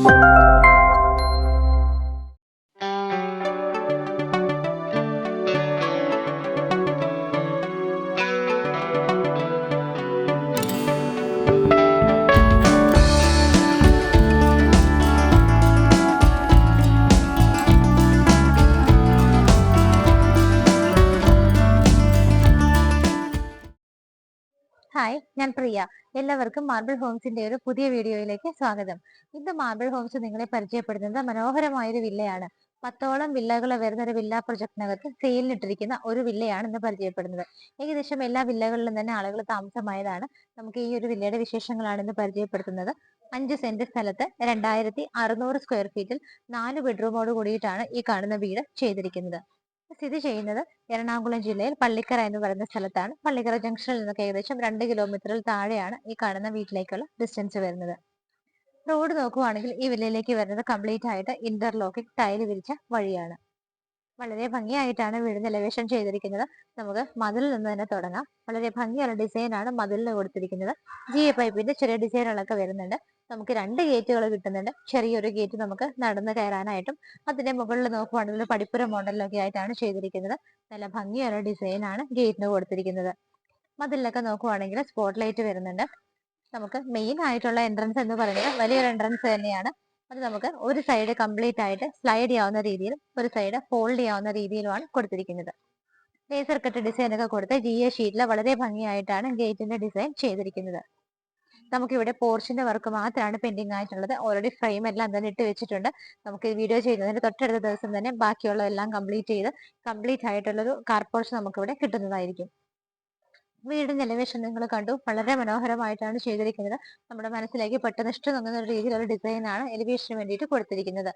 Hi, ഞാൻ പ്രിയ. എല്ലാവർക്കും marble ഹോംസിന്റെ ഒരു പുതിയ വീഡിയോയിലേക്ക് സ്വാഗതം. ഇന്ന് മാർബിൾ ഹോംസ് നിങ്ങളെ പരിചയപ്പെടുത്തുന്നത് മനോഹരമായ ഒരു വില്ലയാണ്. 10ഓളം വില്ലകൾ വരുന്ന ഒരു വില്ല പ്രൊജക്ടിനകത്ത് സെയിലിനിട്ടിരിക്കുന്ന ഒരു വില്ലയാണ് ഇന്ന് പരിചയപ്പെടുന്നത്. ഏകദേശം എല്ലാ വില്ലകളിലും തന്നെ ആളുകൾ താമസമായതാണ്. നമുക്ക് ഈ ഒരു വില്ലയുടെ വിശേഷങ്ങളാണ് ഇന്ന് പരിചയപ്പെടുത്തുന്നത്. 5 സെന്റ് സ്ഥലത്ത് 2600 സ്ക്വയർ ഫീറ്റിൽ 4 ബെഡ്റൂമോട് കൂടിയിട്ടാണ് ഈ കാണുന്ന വീട് ചെയ്തിരിക്കുന്നത്. സ്ഥിതി ചെയ്യുന്നത് എറണാകുളം ജില്ലയിൽ പള്ളിക്കര എന്ന് പറയുന്ന സ്ഥലത്താണ്. പള്ളിക്കര ജംഗ്ഷനിൽ നിന്നൊക്കെ ഏകദേശം 2 കിലോമീറ്ററിൽ താഴെയാണ് ഈ കാണുന്ന വീട്ടിലേക്കുള്ള ഡിസ്റ്റൻസ് വരുന്നത്. റോഡ് നോക്കുവാണെങ്കിൽ ഈ വില്ലയിലേക്ക് വരുന്നത് കംപ്ലീറ്റ് ആയിട്ട് ഇന്റർലോക്കിംഗ് ടൈല് വിരിച്ച വഴിയാണ്. വളരെ ഭംഗിയായിട്ടാണ് വീടിന് എലവേഷൻ ചെയ്തിരിക്കുന്നത്. നമുക്ക് മതിലിൽ നിന്ന് തന്നെ തുടങ്ങാം. വളരെ ഭംഗിയുള്ള ഡിസൈൻ ആണ് മതിലിന് കൊടുത്തിരിക്കുന്നത്. GA പൈപ്പിന്റെ ചെറിയ ഡിസൈനുകളൊക്കെ വരുന്നുണ്ട്. നമുക്ക് 2 ഗേറ്റുകൾ കിട്ടുന്നുണ്ട്. ചെറിയൊരു ഗേറ്റ് നമുക്ക് നടന്ന് കയറാനായിട്ടും അതിന്റെ മുകളിൽ നോക്കുവാണെങ്കിൽ പടിപ്പുര മോഡലിലൊക്കെ ആയിട്ടാണ് ചെയ്തിരിക്കുന്നത്. നല്ല ഭംഗിയുള്ള ഡിസൈൻ ആണ് ഗേറ്റിന് കൊടുത്തിരിക്കുന്നത്. മതിലിലൊക്കെ നോക്കുവാണെങ്കിൽ സ്പോട്ട് ലൈറ്റ് വരുന്നുണ്ട്. നമുക്ക് മെയിൻ ആയിട്ടുള്ള എൻട്രൻസ് എന്ന് പറയുന്നത് വലിയൊരു എൻട്രൻസ് തന്നെയാണ്. അത് നമുക്ക് ഒരു സൈഡ് കംപ്ലീറ്റ് ആയിട്ട് സ്ലൈഡ് ചെയ്യാവുന്ന രീതിയിലും ഒരു സൈഡ് ഫോൾഡ് ചെയ്യാവുന്ന രീതിയിലുമാണ് കൊടുത്തിരിക്കുന്നത്. ലേസർ കട്ട് ഡിസൈൻ ഒക്കെ കൊടുത്ത് GA ഷീറ്റിൽ വളരെ ഭംഗിയായിട്ടാണ് ഗേറ്റിന്റെ ഡിസൈൻ ചെയ്തിരിക്കുന്നത്. നമുക്കിവിടെ പോർച്ചിന്റെ വർക്ക് മാത്രമാണ് പെൻഡിങ് ആയിട്ടുള്ളത്. ഓൾറെഡി ഫ്രെയിം എല്ലാം തന്നെ ഇട്ട് വെച്ചിട്ടുണ്ട്. നമുക്ക് ഈ വീഡിയോ ചെയ്യുന്നതിന് തൊട്ടടുത്ത ദിവസം തന്നെ ബാക്കിയുള്ളതെല്ലാം കംപ്ലീറ്റ് ആയിട്ടുള്ളൊരു കാർ പോർച്ച് നമുക്കിവിടെ കിട്ടുന്നതായിരിക്കും. വീടിന്റെ എലിവേഷൻ നിങ്ങൾ കണ്ടു. വളരെ മനോഹരമായിട്ടാണ് ചെയ്തിരിക്കുന്നത്. നമ്മുടെ മനസ്സിലേക്ക് പെട്ടെന്ന് ഇഷ്ടം തോന്നുന്ന ഒരു രീതിയിലുള്ള ഡിസൈൻ ആണ് എലിവേഷന് വേണ്ടിയിട്ട് കൊടുത്തിരിക്കുന്നത്.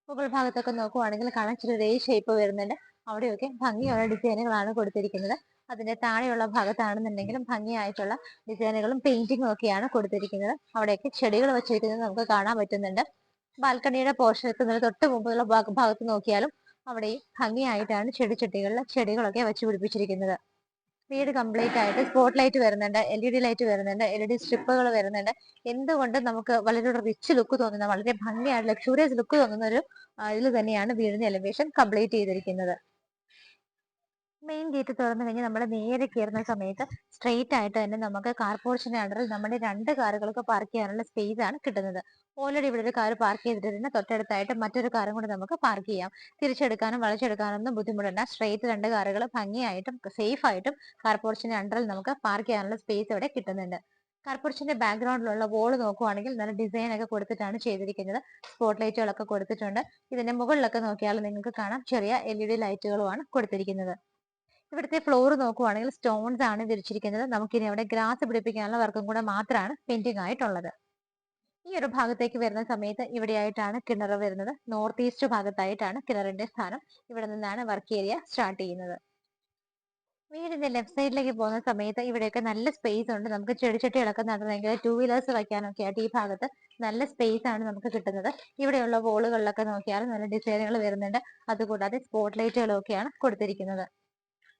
മുകൾ ഭാഗത്തൊക്കെ നോക്കുവാണെങ്കിൽ കാണാൻ ചെറിയ ഷേപ്പ് വരുന്നുണ്ട്. അവിടെയൊക്കെ ഭംഗിയുള്ള ഡിസൈനുകളാണ് കൊടുത്തിരിക്കുന്നത്. അതിന്റെ താഴെയുള്ള ഭാഗത്താണെന്നുണ്ടെങ്കിലും ഭംഗിയായിട്ടുള്ള ഡിസൈനുകളും പെയിന്റിങ്ങും ഒക്കെയാണ് കൊടുത്തിരിക്കുന്നത്. അവിടെയൊക്കെ ചെടികൾ വെച്ചിരിക്കുന്നത് നമുക്ക് കാണാൻ പറ്റുന്നുണ്ട്. ബാൽക്കണിയുടെ പോർഷൻ എത്തുന്നതിന് തൊട്ട് മുമ്പുള്ള ഭാഗത്ത് നോക്കിയാലും അവിടെയും ഭംഗിയായിട്ടാണ് ചെടികളൊക്കെ വെച്ച് പിടിപ്പിച്ചിരിക്കുന്നത്. വീട് കംപ്ലീറ്റ് ആയിട്ട് സ്പോട്ട് ലൈറ്റ് വരുന്നുണ്ട്, LED ലൈറ്റ് വരുന്നുണ്ട്, LED സ്ട്രിപ്പുകൾ വരുന്നുണ്ട്. എന്തുകൊണ്ട് നമുക്ക് വളരെ റിച്ച് ലുക്ക് തോന്നുന്ന, വളരെ ഭംഗിയായിട്ട് ലക്ഷൂറിയസ് ലുക്ക് തോന്നുന്ന ഒരു ഇതിൽ തന്നെയാണ് വീടിന്റെ എലിവേഷൻ കംപ്ലീറ്റ് ചെയ്തിരിക്കുന്നത്. മെയിൻ ഗേറ്റ് തുറന്നു കഴിഞ്ഞ് നമ്മൾ നേരെ കയറുന്ന സമയത്ത് സ്ട്രെയിറ്റ് ആയിട്ട് തന്നെ നമുക്ക് കാർ പോർച്ചിന്റെ അണ്ടറിൽ നമ്മുടെ 2 കാറുകൾക്ക് പാർക്ക് ചെയ്യാനുള്ള സ്പേസ് ആണ് കിട്ടുന്നത്. ഓൾറെഡി ഇവിടെ ഒരു കാർ പാർക്ക് ചെയ്തിട്ടുണ്ട്. തൊട്ടടുത്തായിട്ട് മറ്റൊരു കാറും കൂടി നമുക്ക് പാർക്ക് ചെയ്യാം. തിരിച്ചെടുക്കാനും വളച്ചെടുക്കാനും ഒന്നും ബുദ്ധിമുട്ടണ്ട. സ്ട്രെയിറ്റ് 2 കാറുകൾ ഭംഗിയായിട്ടും സേഫ് ആയിട്ടും കാർ പോർച്ചിന്റെ അണ്ടറിൽ നമുക്ക് പാർക്ക് ചെയ്യാനുള്ള സ്പേസ് ഇവിടെ കിട്ടുന്നുണ്ട്. കാർ പോർച്ചിന്റെ ബാക്ക്ഗ്രൗണ്ടിലുള്ള വോൾ നോക്കുവാണെങ്കിൽ നല്ല ഡിസൈൻ ഒക്കെ കൊടുത്തിട്ടാണ് ചെയ്തിരിക്കുന്നത്. സ്പോട്ട് ലൈറ്റുകളൊക്കെ കൊടുത്തിട്ടുണ്ട്. ഇതിന്റെ മുകളിലൊക്കെ നോക്കിയാൽ നിങ്ങൾക്ക് കാണാം ചെറിയ LED ലൈറ്റുകളുമാണ് കൊടുത്തിരിക്കുന്നത്. ഇവിടുത്തെ ഫ്ലോർ നോക്കുവാണെങ്കിൽ സ്റ്റോൺസ് ആണ് വിരിച്ചിരിക്കുന്നത്. നമുക്കിനി അവിടെ ഗ്രാസ് പിടിപ്പിക്കാനുള്ള വർക്കും കൂടെ മാത്രമാണ് പെയിന്റിംഗ് ആയിട്ടുള്ളത്. ഈ ഒരു ഭാഗത്തേക്ക് വരുന്ന സമയത്ത് ഇവിടെയായിട്ടാണ് കിണർ വരുന്നത്. നോർത്ത് ഈസ്റ്റ് ഭാഗത്തായിട്ടാണ് കിണറിന്റെ സ്ഥാനം. ഇവിടെ നിന്നാണ് വർക്ക് ഏരിയ സ്റ്റാർട്ട് ചെയ്യുന്നത്. വീടിന്റെ ലെഫ്റ്റ് സൈഡിലേക്ക് പോകുന്ന സമയത്ത് ഇവിടെയൊക്കെ നല്ല സ്പേസ് ഉണ്ട്. നമുക്ക് ചെടിച്ചട്ടികളൊക്കെ നടണമെങ്കിൽ 2 വീലേഴ്സ് വയ്ക്കാനൊക്കെ ആയിട്ട് ഈ ഭാഗത്ത് നല്ല സ്പേസ് ആണ് നമുക്ക് കിട്ടുന്നത്. ഇവിടെയുള്ള വോളുകളിലൊക്കെ നോക്കിയാൽ നല്ല ഡിസൈനുകൾ വരുന്നുണ്ട്. അതുകൂടാതെ സ്പോട്ട് ലൈറ്റുകളൊക്കെയാണ് കൊടുത്തിരിക്കുന്നത്.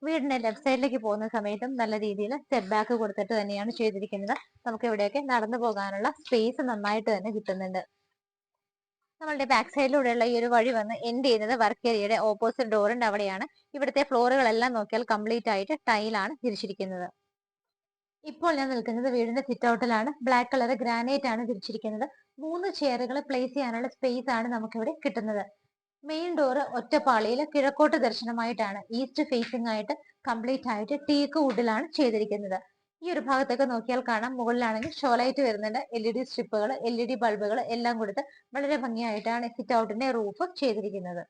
വീടിന്റെ ലെഫ്റ്റ് സൈഡിലേക്ക് പോകുന്ന സമയത്തും നല്ല രീതിയിൽ സ്റ്റെപ്പ് ബാക്ക് കൊടുത്തിട്ട് തന്നെയാണ് ചെയ്തിരിക്കുന്നത്. നമുക്ക് ഇവിടെയൊക്കെ നടന്നു പോകാനുള്ള സ്പേസ് നന്നായിട്ട് തന്നെ കിട്ടുന്നുണ്ട്. നമ്മളുടെ ബാക്ക് സൈഡിലൂടെയുള്ള ഈ ഒരു വഴി വന്ന് എൻഡ് ചെയ്യുന്നത് വർക്ക് ഏരിയയുടെ ഓപ്പോസിറ്റ് ഡോറിന്റെ അവിടെയാണ്. ഇവിടുത്തെ ഫ്ലോറുകളെല്ലാം നോക്കിയാൽ കംപ്ലീറ്റ് ആയിട്ട് ടൈലാണ് തിരിച്ചിരിക്കുന്നത്. ഇപ്പോൾ ഞാൻ നിൽക്കുന്നത് വീടിന്റെ സിറ്റ് ഔട്ടിലാണ്. ബ്ലാക്ക് കളർ ഗ്രാനൈറ്റ് ആണ് തിരിച്ചിരിക്കുന്നത്. 3 ചെയറുകൾ പ്ലേസ് ചെയ്യാനുള്ള സ്പേസ് ആണ് നമുക്കിവിടെ കിട്ടുന്നത്. മെയിൻ ഡോർ ഒറ്റപ്പാളിയിൽ കിഴക്കോട്ട് ദർശനമായിട്ടാണ്, ഈസ്റ്റ് ഫേസിംഗ് ആയിട്ട് കംപ്ലീറ്റ് ആയിട്ട് ടീക്ക് വുഡിലാണ് ചെയ്തിരിക്കുന്നത്. ഈ ഒരു ഭാഗത്തൊക്കെ നോക്കിയാൽ കാണാം മുകളിലാണെങ്കിൽ ഷോ ലൈറ്റ് വരുന്നുണ്ട്. LED സ്ട്രിപ്പുകൾ, LED ബൾബുകൾ എല്ലാം കൊടുത്ത് വളരെ ഭംഗിയായിട്ടാണ് സിറ്റ് ഔട്ടിന്റെ റൂഫ് ചെയ്തിരിക്കുന്നത്.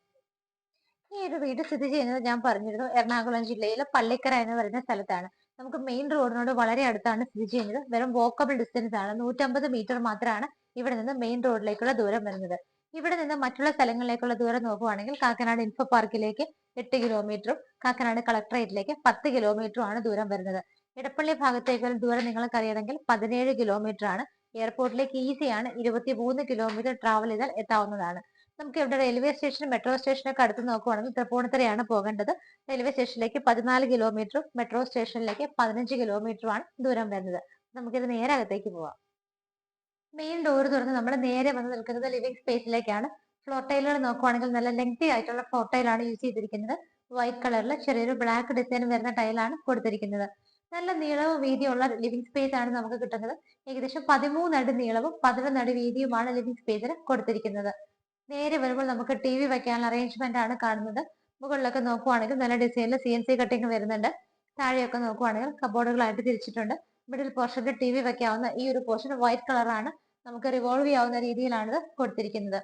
ഈ ഒരു വീട് സ്ഥിതി ചെയ്യുന്നത് ഞാൻ പറഞ്ഞിരുന്നു എറണാകുളം ജില്ലയിലെ പള്ളിക്കര എന്ന് പറയുന്ന സ്ഥലത്താണ്. നമുക്ക് മെയിൻ റോഡിനോട് വളരെ അടുത്താണ് സ്ഥിതി ചെയ്യുന്നത്. വെറും വോക്കബിൾ ഡിസ്റ്റൻസ് ആണ്. 150 മീറ്റർ മാത്രമാണ് ഇവിടെ നിന്ന് മെയിൻ റോഡിലേക്കുള്ള ദൂരം വരുന്നത്. ഇവിടെ നിന്ന് മറ്റുള്ള സ്ഥലങ്ങളിലേക്കുള്ള ദൂരം നോക്കുവാണെങ്കിൽ കാക്കനാട് ഇൻഫോ പാർക്കിലേക്ക് 8 കിലോമീറ്ററും കാക്കനാട് കളക്ടറേറ്റിലേക്ക് 10 കിലോമീറ്ററും ആണ് ദൂരം വരുന്നത്. ഇടപ്പള്ളി ഭാഗത്തേക്കുള്ള ദൂരം നിങ്ങൾക്ക് അറിയാമെങ്കിൽ 17 കിലോമീറ്റർ ആണ്. എയർപോർട്ടിലേക്ക് ഈസിയാണ്, 23 കിലോമീറ്റർ ട്രാവൽ ചെയ്താൽ എത്താവുന്നതാണ്. നമുക്ക് ഇവിടെ റെയിൽവേ സ്റ്റേഷനും മെട്രോ സ്റ്റേഷനൊക്കെ അടുത്ത് നോക്കുവാണെങ്കിൽ തൃപ്പൂണിത്തുറയാണ് പോകേണ്ടത്. റെയിൽവേ സ്റ്റേഷനിലേക്ക് 14 കിലോമീറ്ററും മെട്രോ സ്റ്റേഷനിലേക്ക് 15 കിലോമീറ്ററുമാണ് ദൂരം വരുന്നത്. നമുക്കിത് നേരെ അകത്തേക്ക് പോവാം. മെയിൻ ഡോർ തുറന്ന് നമ്മൾ നേരെ വന്ന് നിൽക്കുന്നത് ലിവിംഗ് സ്പേസിലേക്കാണ്. ഫ്ലോർ ടൈലുകൾ നോക്കുവാണെങ്കിൽ നല്ല ലെങ്തി ആയിട്ടുള്ള ഫ്ലോർ ടൈലാണ് യൂസ് ചെയ്തിരിക്കുന്നത്. വൈറ്റ് കളറിൽ ചെറിയൊരു ബ്ലാക്ക് ഡിസൈൻ വരുന്ന ടൈലാണ് കൊടുത്തിരിക്കുന്നത്. നല്ല നീളവും വീതിയുള്ള ലിവിംഗ് സ്പേസ് ആണ് നമുക്ക് കിട്ടുന്നത്. ഏകദേശം 13 അടി നീളവും 11 അടി വീതിയുമാണ് ലിവിംഗ് സ്പേസിന് കൊടുത്തിരിക്കുന്നത്. നേരെ വരുമ്പോൾ നമുക്ക് ടി വി വെക്കാനുള്ള അറേഞ്ച്മെന്റ് ആണ് കാണുന്നത്. മുകളിലൊക്കെ നോക്കുവാണെങ്കിൽ നല്ല ഡിസൈനിൽ CNC കട്ടിങ് വരുന്നുണ്ട്. താഴെയൊക്കെ നോക്കുവാണെങ്കിൽ കബോർഡുകളായിട്ട് തിരിച്ചിട്ടുണ്ട്. മിഡിൽ പോർഷനിൽ ടി വി വെക്കാവുന്ന ഈ ഒരു പോർഷൻ വൈറ്റ് കളറാണ്. നമുക്ക് റിവോൾവ് ചെയ്യാവുന്ന രീതിയിലാണ് ഇത് കൊടുത്തിരിക്കുന്നത്.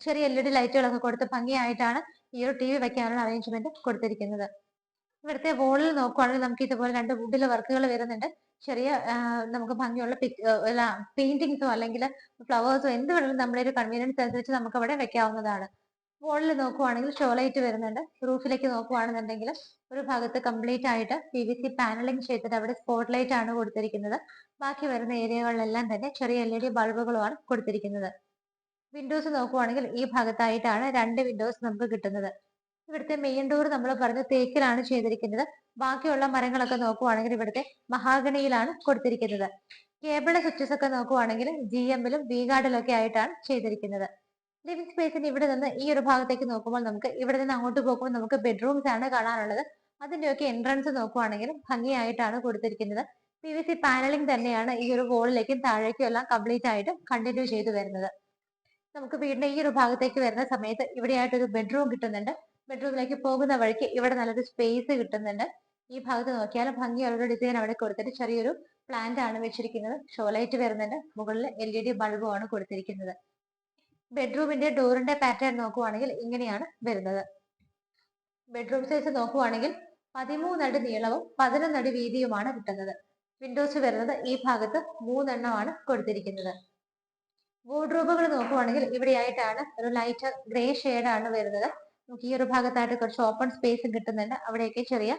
ചെറിയ LED ലൈറ്റുകളൊക്കെ കൊടുത്ത് ഭംഗിയായിട്ടാണ് ഈ ഒരു ടി വി വെക്കാനുള്ള അറേഞ്ച്മെന്റ് കൊടുത്തിരിക്കുന്നത്. ഇവിടുത്തെ വോളിൽ നോക്കുവാണെങ്കിൽ നമുക്ക് ഇതുപോലെ 2 വുഡിലെ വർക്കുകൾ വരുന്നുണ്ട്. ചെറിയ നമുക്ക് ഭംഗിയുള്ള പെയിന്റിങ്സോ അല്ലെങ്കിൽ ഫ്ലവേഴ്സോ എന്ത് വേണമെങ്കിലും നമ്മുടെ ഒരു കൺവീനിയൻസ് അനുസരിച്ച് നമുക്ക് അവിടെ വെക്കാവുന്നതാണ്. വോളിൽ നോക്കുവാണെങ്കിൽ ഷോ ലൈറ്റ് വരുന്നുണ്ട്. റൂഫിലേക്ക് നോക്കുവാണെന്നുണ്ടെങ്കിൽ ഒരു ഭാഗത്ത് കംപ്ലീറ്റ് ആയിട്ട് PVC പാനലിംഗ് ചെയ്തിട്ട് അവിടെ സ്പോട്ട് ലൈറ്റ് ആണ് കൊടുത്തിരിക്കുന്നത്. ബാക്കി വരുന്ന ഏരിയകളിലെല്ലാം തന്നെ ചെറിയ LED ബൾബുകളുമാണ് കൊടുത്തിരിക്കുന്നത്. വിൻഡോസ് നോക്കുവാണെങ്കിൽ ഈ ഭാഗത്തായിട്ടാണ് 2 വിൻഡോസ് നമുക്ക് കിട്ടുന്നത്. ഇവിടുത്തെ മെയിൻ ഡോർ നമ്മൾ പറഞ്ഞ തേക്കിലാണ് ചെയ്തിരിക്കുന്നത്. ബാക്കിയുള്ള മരങ്ങളൊക്കെ നോക്കുവാണെങ്കിൽ ഇവിടുത്തെ മഹാഗണിയിലാണ് കൊടുത്തിരിക്കുന്നത്. കേബിള് സ്വിച്ചസ് ഒക്കെ നോക്കുവാണെങ്കിൽ GM-ലും V-ഗാർഡിലും ഒക്കെ ആയിട്ടാണ് ചെയ്തിരിക്കുന്നത്. ലിവിംഗ് സ്പേസിന് ഇവിടെ നിന്ന് ഈ ഒരു ഭാഗത്തേക്ക് നോക്കുമ്പോൾ നമുക്ക് ഇവിടെ നിന്ന് അങ്ങോട്ട് പോകുമ്പോൾ നമുക്ക് ബെഡ്റൂംസ് ആണ് കാണാനുള്ളത്. അതിന്റെയൊക്കെ എൻട്രൻസ് നോക്കുവാണെങ്കിൽ ഭംഗിയായിട്ടാണ് കൊടുത്തിരിക്കുന്നത്. PVC പാനലിംഗ് തന്നെയാണ് ഈ ഒരു വോളിലേക്കും താഴേക്കും എല്ലാം കംപ്ലീറ്റ് ആയിട്ട് കണ്ടിന്യൂ ചെയ്തു വരുന്നത്. നമുക്ക് വീടിന്റെ ഈ ഒരു ഭാഗത്തേക്ക് വരുന്ന സമയത്ത് ഇവിടെയായിട്ട് ഒരു ബെഡ്റൂം കിട്ടുന്നുണ്ട്. ബെഡ്റൂമിലേക്ക് പോകുന്ന വഴിക്ക് ഇവിടെ നല്ലൊരു സ്പേസ് കിട്ടുന്നുണ്ട്. ഈ ഭാഗത്ത് നോക്കിയാൽ ഭംഗിയുള്ള ഒരു ഡിസൈൻ അവിടെ കൊടുത്തിട്ട് ചെറിയൊരു പ്ലാന്റ് ആണ് വെച്ചിരിക്കുന്നത്. ഷോ ലൈറ്റ് വരുന്നുണ്ട്. മുകളിൽ LED ബൾബും ആണ് കൊടുത്തിരിക്കുന്നത്. ബെഡ്റൂമിന്റെ ഡോറിന്റെ പാറ്റേൺ നോക്കുവാണെങ്കിൽ ഇങ്ങനെയാണ് വരുന്നത്. ബെഡ്റൂം സൈസ് നോക്കുവാണെങ്കിൽ 13 അടി നീളവും 11 അടി വീതിയുമാണ് കിട്ടുന്നത്. വിൻഡോസ് വരുന്നത് ഈ ഭാഗത്ത് 3 എണ്ണമാണ് കൊടുത്തിരിക്കുന്നത്. വാർഡ്രോബുകൾ നോക്കുവാണെങ്കിൽ ഇവിടെയായിട്ടാണ് ഒരു ലൈറ്റ് ഗ്രേ ആണ് വരുന്നത്. നമുക്ക് ഈ ഒരു ഭാഗത്തായിട്ട് കുറച്ച് ഓപ്പൺ സ്പേസ് കിട്ടുന്നുണ്ട്. അവിടെയൊക്കെ ചെറിയ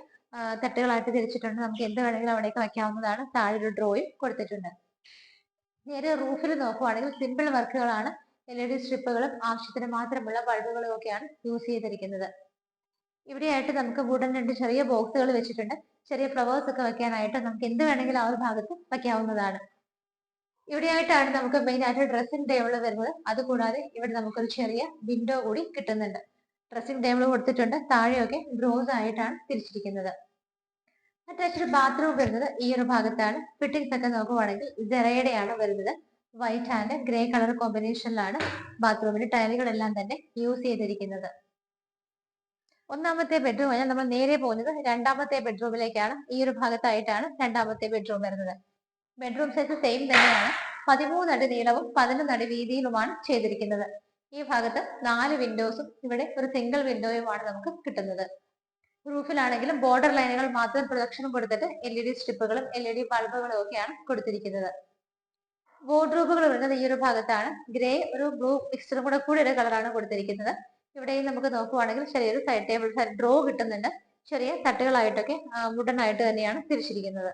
തട്ടുകളായിട്ട് തിരിച്ചിട്ടുണ്ട്. നമുക്ക് എന്ത് വേണമെങ്കിലും അവിടേക്ക് വയ്ക്കാവുന്നതാണ്. താഴെ ഒരു ഡ്രോയും കൊടുത്തിട്ടുണ്ട്. നേരെ റൂഫിൽ നോക്കുവാണെങ്കിൽ സിമ്പിൾ വർക്കുകളാണ്. LED സ്ട്രിപ്പുകളും ആവശ്യത്തിന് മാത്രമുള്ള ബൾബുകളും ഒക്കെയാണ് യൂസ് ചെയ്തിരിക്കുന്നത്. ഇവിടെയായിട്ട് നമുക്ക് വുഡൻ 2 ചെറിയ ബോക്സുകൾ വെച്ചിട്ടുണ്ട്. ചെറിയ ഫ്ലവേഴ്സ് ഒക്കെ വെക്കാനായിട്ട് നമുക്ക് എന്ത് വേണമെങ്കിലും ആ ഒരു ഭാഗത്ത് വയ്ക്കാവുന്നതാണ്. ഇവിടെയായിട്ടാണ് നമുക്ക് മെയിൻ ആയിട്ട് ഡ്രസ്സിംഗ് ടേബിൾ വരുന്നത്. അതുകൂടാതെ ഇവിടെ നമുക്കൊരു ചെറിയ വിൻഡോ കൂടി കിട്ടുന്നുണ്ട്. ഡ്രസ്സിംഗ് ടേബിൾ കൊടുത്തിട്ടുണ്ട്. താഴെയൊക്കെ ഡ്രോസ് ആയിട്ടാണ് തിരിച്ചിരിക്കുന്നത്. അറ്റാച്ച്ഡ് ബാത്റൂം വരുന്നത് ഈ ഒരു ഭാഗത്താണ്. ഫിറ്റിംഗ്സ് ഒക്കെ നോക്കുവാണെങ്കിൽ ജെറയുടെയാണ് വരുന്നത്. വൈറ്റ് ആൻഡ് ഗ്രേ കളർ കോമ്പിനേഷനിലാണ് ബാത്റൂമിന്റെ ടൈലുകളെല്ലാം തന്നെ യൂസ് ചെയ്തിരിക്കുന്നത്. ഒന്നാമത്തെ ബെഡ്റൂം കഴിഞ്ഞാൽ നമ്മൾ നേരെ പോകുന്നത് രണ്ടാമത്തെ ബെഡ്റൂമിലേക്കാണ്. ഈ ഒരു ഭാഗത്തായിട്ടാണ് രണ്ടാമത്തെ ബെഡ്റൂം വരുന്നത്. ബെഡ്റൂം സൈസ് സെയിം തന്നെയാണ്. 13 അടി നീളവും 11 അടി വീതിയിലുമാണ് ചെയ്തിരിക്കുന്നത്. ഈ ഭാഗത്ത് 4 വിൻഡോസും ഇവിടെ ഒരു സിംഗിൾ വിൻഡോയുമാണ് നമുക്ക് കിട്ടുന്നത്. റൂഫിലാണെങ്കിലും ബോർഡർ ലൈനുകൾ മാത്രം പ്രൊജക്ഷൻ കൊടുത്തിട്ട് LED സ്ട്രിപ്പുകളും LED ബൾബുകളും ഒക്കെയാണ് കൊടുത്തിരിക്കുന്നത്. വാർഡ്രോബുകൾ വരുന്നത് ഈ ഒരു ഭാഗത്താണ്. ഗ്രേ ഒരു ബ്ലൂ മിക്സ്ചറും കൂടെ ഒരു കളറാണ് കൊടുത്തിരിക്കുന്നത്. ഇവിടെയും നമുക്ക് നോക്കുവാണെങ്കിൽ ചെറിയൊരു സൈഡ് ടേബിൾ ഡ്രോ കിട്ടുന്നുണ്ട്. ചെറിയ തട്ടുകളായിട്ടൊക്കെ വുഡൻ ആയിട്ട് തന്നെയാണ് തിരിച്ചിരിക്കുന്നത്.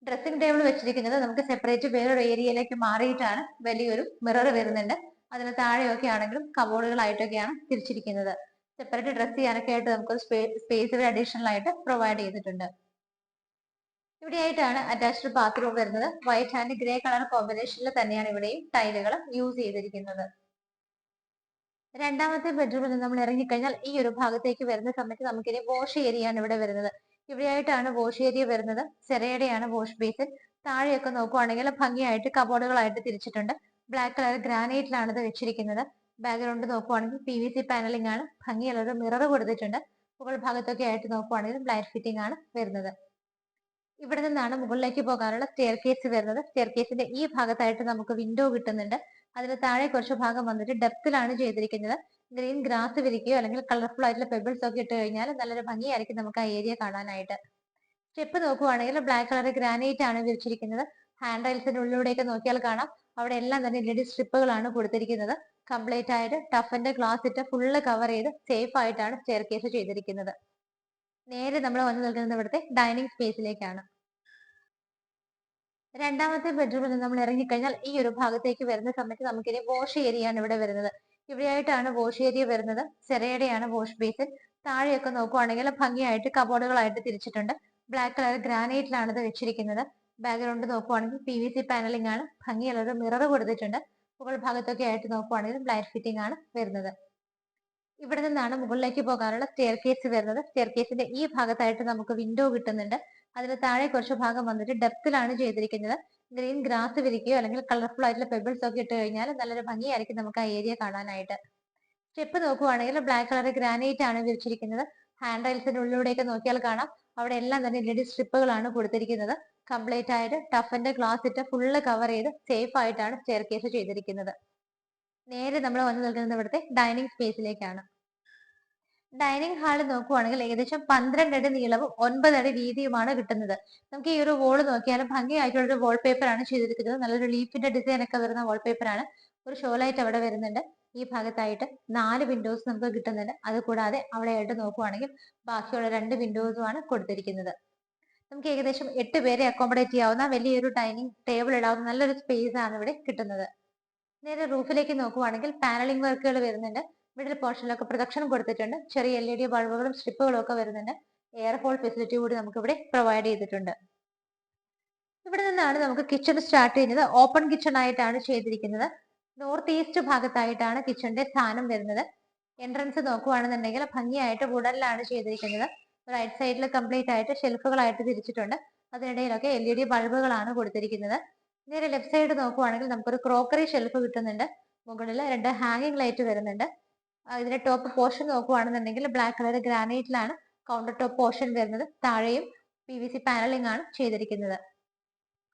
ഡ്രസ്സിംഗ് ടേബിൾ വെച്ചിരിക്കുന്നത് നമുക്ക് സെപ്പറേറ്റ് വേറൊരു ഏരിയയിലേക്ക് മാറിയിട്ടാണ്. വലിയൊരു മിറർ വരുന്നുണ്ട്. അതിന് താഴെയൊക്കെ ആണെങ്കിലും കബോർഡുകളായിട്ടൊക്കെയാണ് തിരിച്ചിരിക്കുന്നത്. സെപ്പറേറ്റ് ഡ്രസ് ചെയ്യാനൊക്കെ ആയിട്ട് നമുക്ക് സ്പേസ് അഡീഷണൽ ആയിട്ട് പ്രൊവൈഡ് ചെയ്തിട്ടുണ്ട്. ഇവിടെയായിട്ടാണ് അറ്റാച്ച്ഡ് ബാത്റൂം വരുന്നത്. വൈറ്റ് ആൻഡ് ഗ്രേ കളർ കോമ്പിനേഷനിൽ തന്നെയാണ് ഇവിടെയും ടൈലുകൾ യൂസ് ചെയ്തിരിക്കുന്നത്. രണ്ടാമത്തെ ബെഡ്റൂമിൽ നിന്ന് നമ്മൾ ഇറങ്ങിക്കഴിഞ്ഞാൽ ഈ ഒരു ഭാഗത്തേക്ക് വരുന്ന സമയത്ത് നമുക്കിനി വാഷ് ഏരിയ ആണ് ഇവിടെ വരുന്നത്. ഇവിടെയായിട്ടാണ് വാഷ് ഏരിയ വരുന്നത്. ചെറിയടെയാണ് വാഷ് ബേസിൻ. താഴെയൊക്കെ നോക്കുവാണെങ്കിൽ ഭംഗിയായിട്ട് കബോർഡുകളായിട്ട് തിരിച്ചിട്ടുണ്ട്. ബ്ലാക്ക് കളർ ഗ്രാനൈറ്റിലാണ് ഇത് വെച്ചിരിക്കുന്നത്. ബാക്ക്ഗ്രൗണ്ട് നോക്കുവാണെങ്കിൽ PVC പാനലിംഗ് ആണ്. ഭംഗിയുള്ളത് മിറർ കൊടുത്തിട്ടുണ്ട്. മുകൾ ഭാഗത്തൊക്കെ ആയിട്ട് നോക്കുവാണെങ്കിൽ ലൈറ്റ് ഫിറ്റിംഗ് ആണ് വരുന്നത്. ഇവിടെ നിന്നാണ് മുകളിലേക്ക് പോകാനുള്ള സ്റ്റെയർ കേസ് വരുന്നത്. സ്റ്റെയർ കേസിന്റെ ഈ ഭാഗത്തായിട്ട് നമുക്ക് വിൻഡോ കിട്ടുന്നുണ്ട്. അതിന് താഴെ കുറച്ച് ഭാഗം വന്നിട്ട് ഡെപ്തിലാണ് ചെയ്തിരിക്കുന്നത്. ഗ്രീൻ ഗ്രാസ് വിരിക്കുകയോ അല്ലെങ്കിൽ കളർഫുൾ ആയിട്ടുള്ള പെബിൾസ് ഒക്കെ ഇട്ട് കഴിഞ്ഞാൽ നല്ലൊരു ഭംഗിയായിരിക്കും നമുക്ക് ആ ഏരിയ കാണാനായിട്ട്. സ്റ്റെപ്പ് നോക്കുവാണെങ്കിൽ ബ്ലാക്ക് കളർ ഗ്രാനൈറ്റ് ആണ് വിരിച്ചിരിക്കുന്നത്. ഹാൻഡ് റൈൽസിന്റെ ഉള്ളിലൂടെയൊക്കെ നോക്കിയാൽ കാണാം അവിടെ എല്ലാം തന്നെ LED സ്ട്രിപ്പുകളാണ് കൊടുത്തിരിക്കുന്നത്. കംപ്ലീറ്റ് ആയിട്ട് ടഫിന്റെ ഗ്ലാസ് ഇട്ട് ഫുള്ള് കവർ ചെയ്ത് സേഫ് ആയിട്ടാണ് സ്റ്റെയർ കേസ് ചെയ്തിരിക്കുന്നത്. നേരെ നമ്മൾ വന്നു നിൽക്കുന്നത് ഇവിടുത്തെ ഡൈനിങ് സ്പേസിലേക്കാണ്. രണ്ടാമത്തെ ബെഡ്റൂമിൽ നിന്ന് നമ്മൾ ഇറങ്ങിക്കഴിഞ്ഞാൽ ഈ ഒരു ഭാഗത്തേക്ക് വരുന്ന സമയത്ത് നമുക്കിനി വാഷ് ഏരിയ ആണ് ഇവിടെ വരുന്നത്. ഇവിടെയായിട്ടാണ് വാഷ് ഏരിയ വരുന്നത്. ചെറിയടെയാണ് വാഷ് ബേസിൻ. താഴെയൊക്കെ നോക്കുവാണെങ്കിൽ ഭംഗിയായിട്ട് കബോർഡുകളായിട്ട് തിരിച്ചിട്ടുണ്ട്. ബ്ലാക്ക് കളർ ഗ്രാനൈറ്റിലാണ് ഇത് വെച്ചിരിക്കുന്നത്. ബാക്ക്ഗ്രൗണ്ട് നോക്കുവാണെങ്കിൽ PVC പാനലിംഗ് ആണ്, ഭംഗിയുള്ളൊരു മിറർ കൊടുത്തിട്ടുണ്ട്. മുകൾ ഭാഗത്തൊക്കെ ആയിട്ട് നോക്കുവാണെങ്കിൽ ലൈറ്റ് ഫിറ്റിംഗ് ആണ് വരുന്നത്. ഇവിടെ നിന്നാണ് മുകളിലേക്ക് പോകാനുള്ള സ്റ്റെയർ കേസ് വരുന്നത്. സ്റ്റെയർ കേസിന്റെ ഈ ഭാഗത്തായിട്ട് നമുക്ക് വിൻഡോ കിട്ടുന്നുണ്ട്. അതിന് താഴെ കുറച്ച് ഭാഗം വന്നിട്ട് ഡെപ്തിലാണ് ചെയ്തിരിക്കുന്നത്. ഗ്രീൻ ഗ്രാസ് വിരിക്കുകയോ അല്ലെങ്കിൽ കളർഫുൾ ആയിട്ടുള്ള പെബിൾസ് ഒക്കെ ഇട്ട് കഴിഞ്ഞാൽ നല്ലൊരു ഭംഗിയായിരിക്കും നമുക്ക് ആ ഏരിയ കാണാനായിട്ട്. സ്റ്റെപ്പ് നോക്കുവാണെങ്കിൽ ബ്ലാക്ക് കളർ ഗ്രാനൈറ്റ് ആണ് വിരിച്ചിരിക്കുന്നത്. ഹാൻഡ് റൈൽസിന്റെ ഉള്ളിലൂടെയൊക്കെ നോക്കിയാൽ കാണാം അവിടെ എല്ലാം തന്നെ LED സ്ട്രിപ്പുകളാണ് കൊടുത്തിരിക്കുന്നത്. കംപ്ലീറ്റ് ആയിട്ട് ടഫിന്റെ ഗ്ലാസ് ഇട്ട് ഫുള്ള് കവർ ചെയ്ത് സേഫ് ആയിട്ടാണ് സ്റ്റെയർ കേസ് ചെയ്തിരിക്കുന്നത്. നേരെ നമ്മൾ വന്നു നിൽക്കുന്നത് ഇവിടുത്തെ ഡൈനിങ് സ്പേസിലേക്കാണ്. ഡൈനിങ് ഹാൾ നോക്കുവാണെങ്കിൽ ഏകദേശം 12 അടി നീളവും 9 അടി വീതിയുമാണ് കിട്ടുന്നത്. നമുക്ക് ഈ ഒരു വോൾ നോക്കിയാലും ഭംഗിയായിട്ടുള്ള ഒരു വാൾപേപ്പർ ആണ് ചെയ്തിരിക്കുന്നത്. നല്ലൊരു ലീഫിന്റെ ഡിസൈൻ ഒക്കെ വരുന്ന വാൾപേപ്പർ ആണ്. ഒരു ഷോ ലൈറ്റ് അവിടെ വരുന്നുണ്ട്. ഈ ഭാഗത്തായിട്ട് 4 വിൻഡോസ് നമുക്ക് കിട്ടുന്നുണ്ട്. അതുകൂടാതെ അവിടെ ആയിട്ട് നോക്കുവാണെങ്കിൽ ബാക്കിയുള്ള 2 വിൻഡോസുമാണ് കൊടുത്തിരിക്കുന്നത്. നമുക്ക് ഏകദേശം 8 പേരെ അക്കോമഡേറ്റ് ചെയ്യാവുന്ന വലിയൊരു ഡൈനിങ് ടേബിൾ ഇടാവുന്ന നല്ലൊരു സ്പേസ് ആണ് ഇവിടെ കിട്ടുന്നത്. നേരെ റൂഫിലേക്ക് നോക്കുവാണെങ്കിൽ പാനലിംഗ് വർക്കുകൾ വരുന്നുണ്ട്. മിഡിൽ പോർഷനിലൊക്കെ പ്രൊജക്ഷൻ കൊടുത്തിട്ടുണ്ട്. ചെറിയ LED ബൾബുകളും സ്ട്രിപ്പുകളും ഒക്കെ വരുന്നുണ്ട്. എയർ ഹോൾ ഫെസിലിറ്റി കൂടി നമുക്ക് ഇവിടെ പ്രൊവൈഡ് ചെയ്തിട്ടുണ്ട്. ഇവിടെ നിന്നാണ് നമുക്ക് കിച്ചൺ സ്റ്റാർട്ട് ചെയ്യുന്നത്. ഓപ്പൺ കിച്ചൺ ആയിട്ടാണ് ചെയ്തിരിക്കുന്നത്. നോർത്ത് ഈസ്റ്റ് ഭാഗത്തായിട്ടാണ് കിച്ചന്റെ സ്ഥാനം വരുന്നത്. എൻട്രൻസ് നോക്കുവാണെന്നുണ്ടെങ്കിൽ ഭംഗിയായിട്ട് വുഡനിലാണ് ചെയ്തിരിക്കുന്നത്. റൈറ്റ് സൈഡിൽ കംപ്ലീറ്റ് ആയിട്ട് ഷെൽഫുകളായിട്ട് തിരിച്ചിട്ടുണ്ട്. അതിനിടയിലൊക്കെ LED ബൾബുകളാണ് കൊടുത്തിരിക്കുന്നത്. നേരെ ലെഫ്റ്റ് സൈഡ് നോക്കുവാണെങ്കിൽ നമുക്കൊരു ക്രോക്കറി ഷെൽഫ് കിട്ടുന്നുണ്ട്. മുകളിൽ 2 ഹാങ്ങിങ് ലൈറ്റ് വരുന്നുണ്ട്. ഇതിന്റെ ടോപ്പ് പോർഷൻ നോക്കുവാണെന്നുണ്ടെങ്കിൽ ബ്ലാക്ക് കളർ ഗ്രാനൈറ്റിലാണ് കൗണ്ടർ ടോപ്പ് പോർഷൻ വരുന്നത്. താഴെയും PVC പാനലിംഗ് ആണ് ചെയ്തിരിക്കുന്നത്.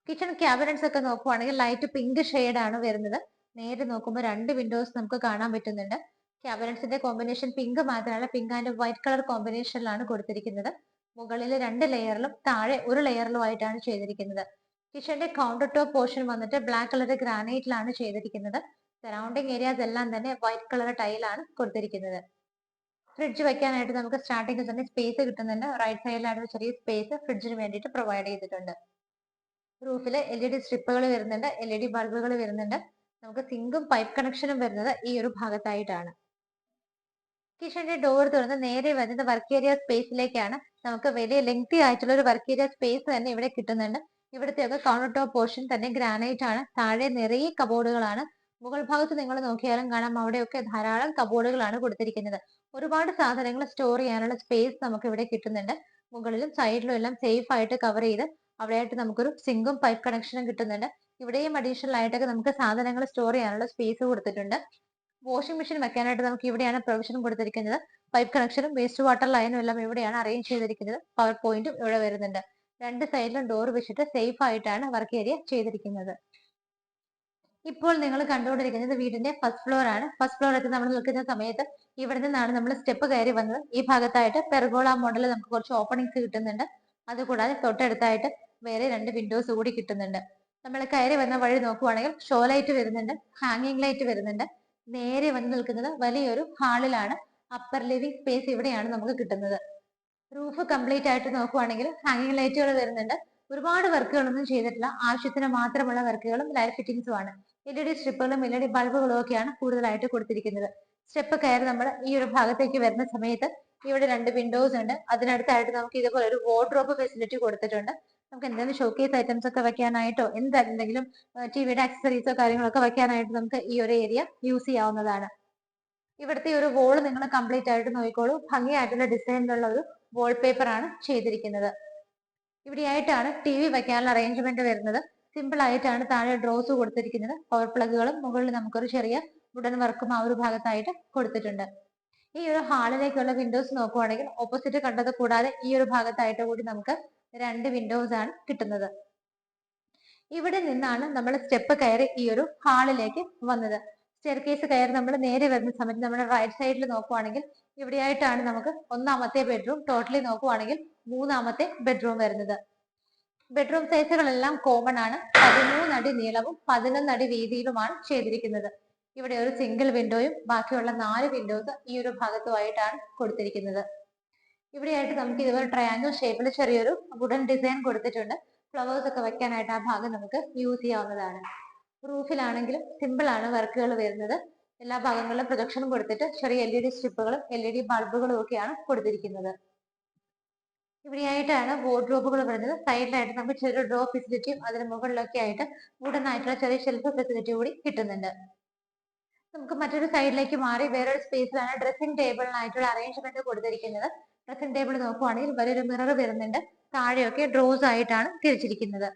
കിച്ചൺ ക്യാബിനറ്റ്സ് ഒക്കെ നോക്കുവാണെങ്കിൽ ലൈറ്റ് പിങ്ക് ഷെയ്ഡ് ആണ് വരുന്നത്. നേരെ നോക്കുമ്പോൾ 2 വിൻഡോസ് നമുക്ക് കാണാൻ പറ്റുന്നുണ്ട്. ക്യാബിനറ്റ്സിന്റെ കോമ്പിനേഷൻ പിങ്ക് മാത്രമല്ല, പിങ്ക് ആൻഡ് വൈറ്റ് കളർ കോമ്പിനേഷനിലാണ് കൊടുത്തിരിക്കുന്നത്. മുകളിൽ 2 ലെയറിലും താഴെ 1 ലെയറിലും ആയിട്ടാണ് ചെയ്തിരിക്കുന്നത്. കിച്ചന്റെ കൗണ്ടർ ടോപ്പ് പോർഷൻ വന്നിട്ട് ബ്ലാക്ക് കളർ ഗ്രാനൈറ്റിലാണ് ചെയ്തിരിക്കുന്നത്. സറൗണ്ടിങ് ഏരിയാസ് എല്ലാം തന്നെ വൈറ്റ് കളർ ടൈലാണ് കൊടുത്തിരിക്കുന്നത്. ഫ്രിഡ്ജ് വെക്കാനായിട്ട് നമുക്ക് സ്റ്റാർട്ടിംഗ് തന്നെ സ്പേസ് കിട്ടുന്നുണ്ട്. റൈറ്റ് സൈഡിലായിട്ട് ചെറിയ സ്പേസ് ഫ്രിഡ്ജിന് വേണ്ടിയിട്ട് പ്രൊവൈഡ് ചെയ്തിട്ടുണ്ട്. റൂഫിൽ LED സ്ട്രിപ്പുകൾ വരുന്നുണ്ട്. LED ബൾബുകൾ വരുന്നുണ്ട്. നമുക്ക് സിങ്കും പൈപ്പ് കണക്ഷനും വരുന്നത് ഈ ഒരു ഭാഗത്തായിട്ടാണ്. കിച്ചന്റെ ഡോർ തുറന്ന് നേരെ വരുന്നത് വർക്ക് ഏരിയ സ്പേസിലേക്കാണ്. നമുക്ക് വലിയ ലെങ്തി ആയിട്ടുള്ള ഒരു വർക്ക് ഏരിയ സ്പേസ് തന്നെ ഇവിടെ കിട്ടുന്നുണ്ട്. ഇവിടുത്തെ കൗണ്ടർ ടോപ്പ് പോർഷൻ തന്നെ ഗ്രാനൈറ്റ് ആണ്. താഴെ നിറയെ കബോർഡുകളാണ്. മുകൾ ഭാഗത്ത് നിങ്ങൾ നോക്കിയാലും കാണാം അവിടെയൊക്കെ ധാരാളം കബോർഡുകളാണ് കൊടുത്തിരിക്കുന്നത്. ഒരുപാട് സാധനങ്ങൾ സ്റ്റോർ ചെയ്യാനുള്ള സ്പേസ് നമുക്ക് ഇവിടെ കിട്ടുന്നുണ്ട്. മുകളിലും സൈഡിലും എല്ലാം സേഫ് ആയിട്ട് കവർ ചെയ്ത് അവിടെയായിട്ട് നമുക്കൊരു സിങ്കും പൈപ്പ് കണക്ഷനും കിട്ടുന്നുണ്ട്. ഇവിടെയും അഡീഷണൽ ആയിട്ടൊക്കെ നമുക്ക് സാധനങ്ങൾ സ്റ്റോർ ചെയ്യാനുള്ള സ്പേസ് കൊടുത്തിട്ടുണ്ട്. വാഷിംഗ് മെഷീൻ വെക്കാനായിട്ട് നമുക്ക് ഇവിടെയാണ് പ്രൊവിഷൻ കൊടുത്തിരിക്കുന്നത്. പൈപ്പ് കണക്ഷനും വേസ്റ്റ് വാട്ടർ ലൈനും എല്ലാം ഇവിടെയാണ് അറേഞ്ച് ചെയ്തിരിക്കുന്നത്. പവർ പോയിന്റും ഇവിടെ വരുന്നുണ്ട്. 2 സൈഡിലും ഡോർ വെച്ചിട്ട് സേഫ് ആയിട്ടാണ് വർക്ക് ഏരിയ ചെയ്തിരിക്കുന്നത്. ഇപ്പോൾ നിങ്ങൾ കണ്ടുകൊണ്ടിരിക്കുന്നത് വീടിന്റെ ഫസ്റ്റ് ഫ്ലോർ ആണ്. ഫസ്റ്റ് ഫ്ലോർ എത്തി നമ്മൾ നിൽക്കുന്ന സമയത്ത് ഇവിടെ നിന്നാണ് നമ്മൾ സ്റ്റെപ്പ് കയറി വന്നത്. ഈ ഭാഗത്തായിട്ട് പെർഗോള മോഡൽ നമുക്ക് കുറച്ച് ഓപ്പണിങ്സ് കിട്ടുന്നുണ്ട്. അതുകൂടാതെ തൊട്ടടുത്തായിട്ട് വേറെ 2 വിൻഡോസ് കൂടി കിട്ടുന്നുണ്ട്. നമ്മൾ കയറി വന്ന വഴി നോക്കുവാണെങ്കിൽ ഷോ ലൈറ്റ് വരുന്നുണ്ട്, ഹാങ്ങിങ് ലൈറ്റ് വരുന്നുണ്ട്. നേരെ വന്ന് നിൽക്കുന്നത് വലിയൊരു ഹാളിലാണ്. അപ്പർ ലിവിംഗ് സ്പേസ് ഇവിടെയാണ് നമുക്ക് കിട്ടുന്നത്. റൂഫ് കംപ്ലീറ്റ് ആയിട്ട് നോക്കുവാണെങ്കിൽ ഹാങ്ങിങ് ലൈറ്റുകൾ വരുന്നുണ്ട്. ഒരുപാട് വർക്കുകളൊന്നും ചെയ്തിട്ടില്ല. ആവശ്യത്തിന് മാത്രമുള്ള വർക്കുകളും ലൈറ്റ് ഫിറ്റിംഗ്സും ആണ്. LED സ്ട്രിപ്പുകളും LED ബൾബുകളും ഒക്കെയാണ് കൂടുതലായിട്ട് കൊടുത്തിരിക്കുന്നത്. സ്റ്റെപ്പ് കയറി നമ്മൾ ഈ ഒരു ഭാഗത്തേക്ക് വരുന്ന സമയത്ത് ഇവിടെ 2 വിൻഡോസ് ഉണ്ട്. അതിനടുത്തായിട്ട് നമുക്ക് ഇതുപോലെ ഒരു വാർഡ്രോബ് ഫെസിലിറ്റി കൊടുത്തിട്ടുണ്ട്. നമുക്ക് എന്തെങ്കിലും ഷോക്കേസ് ഐറ്റംസ് ഒക്കെ വെക്കാനായിട്ടോ എന്തെങ്കിലും ടിവിയുടെ ആക്സസറീസോ കാര്യങ്ങളൊക്കെ വെക്കാനായിട്ട് നമുക്ക് ഈ ഒരു ഏരിയ യൂസ് ചെയ്യാവുന്നതാണ്. ഇവിടുത്തെ ഒരു വോൾ നിങ്ങൾ കംപ്ലീറ്റ് ആയിട്ട് നോക്കിക്കോളൂ. ഭംഗിയായിട്ടുള്ള ഡിസൈനിലുള്ള ഒരു വാൾപേപ്പർ ആണ് ചെയ്തിരിക്കുന്നത്. ഇവിടെയായിട്ടാണ് TV വെക്കാനുള്ള അറേഞ്ച്മെന്റ് വരുന്നത്. സിമ്പിൾ ആയിട്ടാണ് താഴെ ഡ്രോസ് കൊടുത്തിരിക്കുന്നത്. പവർ പ്ലഗുകളും മുകളിൽ നമുക്കൊരു ചെറിയ വുഡൻ വർക്കും ആ ഒരു ഭാഗത്തായിട്ട് കൊടുത്തിട്ടുണ്ട്. ഈ ഒരു ഹാളിലേക്കുള്ള വിൻഡോസ് നോക്കുവാണെങ്കിൽ ഓപ്പോസിറ്റ് കണ്ടത് കൂടാതെ ഈ ഒരു ഭാഗത്തായിട്ട് കൂടി നമുക്ക് 2 വിൻഡോസ് ആണ് കിട്ടുന്നത്. ഇവിടെ നിന്നാണ് നമ്മൾ സ്റ്റെപ്പ് കയറി ഈ ഒരു ഹാളിലേക്ക് വന്നത്. സ്റ്റെയർ കേസ് കയറി നമ്മൾ നേരെ വരുന്ന സമയത്ത് നമ്മുടെ റൈറ്റ് സൈഡിൽ നോക്കുവാണെങ്കിൽ ഇവിടെയായിട്ടാണ് നമുക്ക് 1ാമത്തെ ബെഡ്റൂം, ടോട്ടലി നോക്കുവാണെങ്കിൽ 3ാമത്തെ ബെഡ്റൂം വരുന്നത്. ബെഡ്റൂം സൈസുകളെല്ലാം കോമൺ ആണ്. 13 അടി നീളവും 11 അടി വീതിയിലുമാണ് ചെയ്തിരിക്കുന്നത്. ഇവിടെ ഒരു സിംഗിൾ വിൻഡോയും ബാക്കിയുള്ള 4 വിൻഡോസ് ഈ ഒരു ഭാഗത്തുമായിട്ടാണ് കൊടുത്തിരിക്കുന്നത്. ഇവിടെയായിട്ട് നമുക്ക് ഇതുപോലെ ട്രയാങ്കിൾ ഷേപ്പിൽ ചെറിയൊരു വുഡൻ ഡിസൈൻ കൊടുത്തിട്ടുണ്ട്. ഫ്ലവേഴ്സ് ഒക്കെ വെക്കാനായിട്ട് ആ ഭാഗം നമുക്ക് യൂസ് ചെയ്യാവുന്നതാണ്. റൂഫിലാണെങ്കിലും സിമ്പിൾ ആണ് വർക്കുകൾ വരുന്നത്. എല്ലാ ഭാഗങ്ങളിലും പ്രൊജക്ഷനും കൊടുത്തിട്ട് ചെറിയ LED സ്ട്രിപ്പുകളും LED ബൾബുകളും ഒക്കെയാണ് കൊടുത്തിരിക്കുന്നത്. ഇവിടെയായിട്ടാണ് വാർഡ്രോബുകൾ വരുന്നത്. സൈഡിലായിട്ട് നമുക്ക് ചെറിയ ഡ്രോ ഫെസിലിറ്റിയും അതിന് മുകളിലൊക്കെ ആയിട്ട് വുഡൻ ആയിട്ടുള്ള ചെറിയ ഷെൽഫ് ഫെസിലിറ്റി കൂടി കിട്ടുന്നുണ്ട്. നമുക്ക് മറ്റൊരു സൈഡിലേക്ക് മാറി വേറൊരു സ്പേസിലാണ് ഡ്രസ്സിംഗ് ടേബിളിനായിട്ടുള്ള അറേഞ്ച്മെന്റ് കൊടുത്തിരിക്കുന്നത്. ഡ്രസ്സിംഗ് ടേബിൾ നോക്കുവാണെങ്കിൽ വലിയൊരു മിറർ വരുന്നുണ്ട്. താഴെയൊക്കെ ഡ്രോസ് ആയിട്ടാണ് തിരിച്ചിരിക്കുന്നത്.